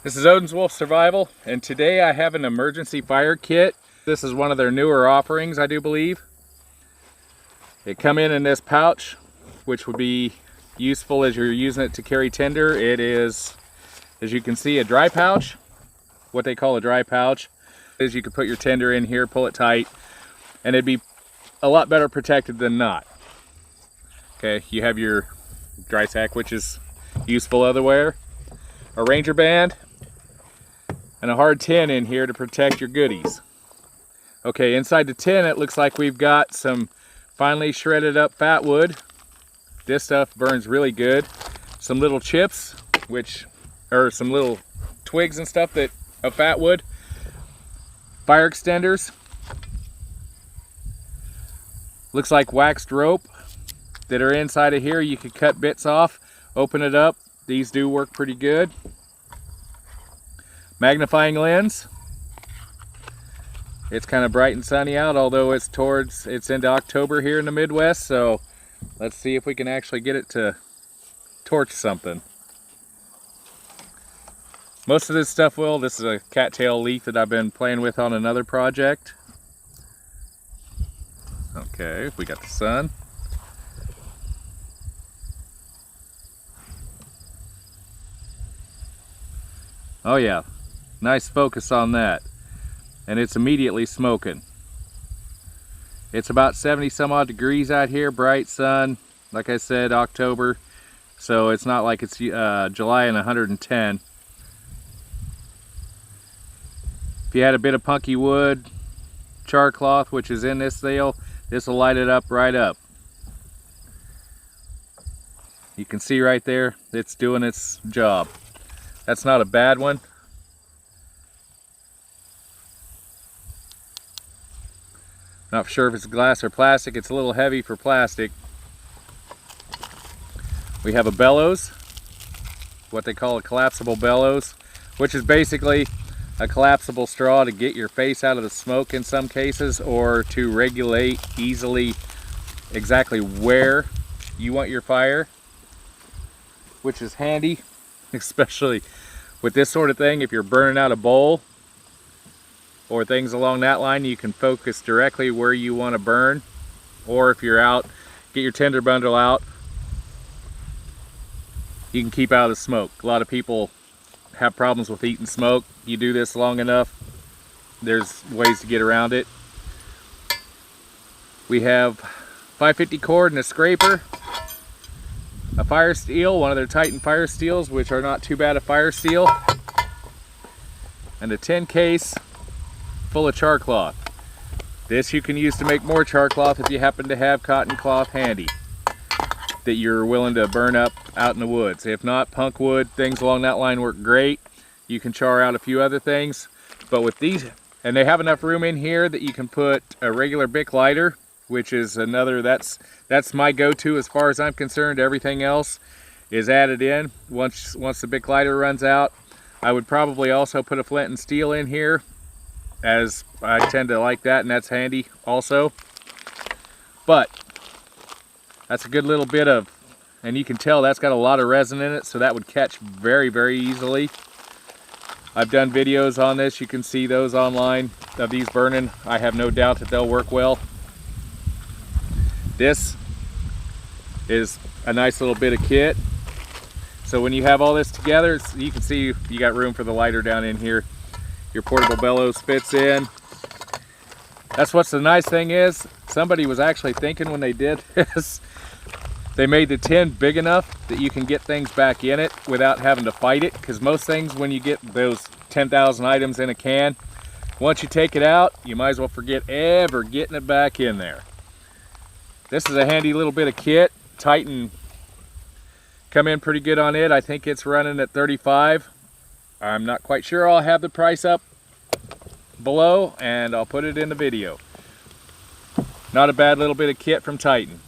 This is Odin's Wolf Survival, and today I have an emergency fire kit. This is one of their newer offerings, I do believe. It come in this pouch, which would be useful as you're using it to carry tinder. It is, as you can see, a dry pouch. What they call a dry pouch is you could put your tinder in here, pull it tight, and it'd be a lot better protected than not. Okay, you have your dry sack, which is useful otherwhere, a ranger band, and a hard tin in here to protect your goodies. Okay, inside the tin it looks like we've got some finely shredded up fat wood. This stuff burns really good. Some little chips, which are some little twigs and stuff that of fat wood. Fire extenders. Looks like waxed rope that are inside of here. You could cut bits off, open it up. These do work pretty good. Magnifying lens. It's kind of bright and sunny out, although it's into October here in the Midwest, so let's see if we can actually get it to torch something. Most of this stuff this is a cattail leaf that I've been playing with on another project. Okay, we got the sun. Oh yeah, nice focus on that. And it's immediately smoking. It's about 70 some odd degrees out here, bright sun, like I said, October. So it's not like it's July and 110. If you had a bit of punky wood, char cloth, which is in this deal, this will light it up right up. You can see right there, it's doing its job. That's not a bad one. Not sure if it's glass or plastic. It's a little heavy for plastic. We have a bellows, what they call a collapsible bellows, which is basically a collapsible straw to get your face out of the smoke in some cases, or to regulate easily exactly where you want your fire, which is handy, especially with this sort of thing. If you're burning out a bowl or things along that line, you can focus directly where you want to burn. Or if you're out, get your tinder bundle out, you can keep out of the smoke. A lot of people have problems with eating smoke. You do this long enough, there's ways to get around it. We have 550 cord and a scraper, a fire steel, one of their Titan fire steels, which are not too bad a fire steel, and a tin case full of char cloth. This you can use to make more char cloth if you happen to have cotton cloth handy that you're willing to burn up out in the woods. If not, punk wood, things along that line work great. You can char out a few other things, but with these, and they have enough room in here that you can put a regular Bic lighter, which is another, that's my go-to as far as I'm concerned. Everything else is added in once the Bic lighter runs out. I would probably also put a flint and steel in here, as I tend to like that, and that's handy also. But that's a good little bit of, and you can tell that's got a lot of resin in it, so that would catch very, very easily. I've done videos on this. You can see those online of these burning. I have no doubt that they'll work well. This is a nice little bit of kit. So when you have all this together, you can see you got room for the lighter down in here. Your portable bellows fits in. That's what's the nice thing is, somebody was actually thinking when they did this, they made the tin big enough that you can get things back in it without having to fight it, because most things, when you get those 10,000 items in a can, once you take it out, you might as well forget ever getting it back in there. This is a handy little bit of kit. Titan come in pretty good on it. I think it's running at 35. I'm not quite sure. I'll have the price up below and I'll put it in the video. Not a bad little bit of kit from Titan.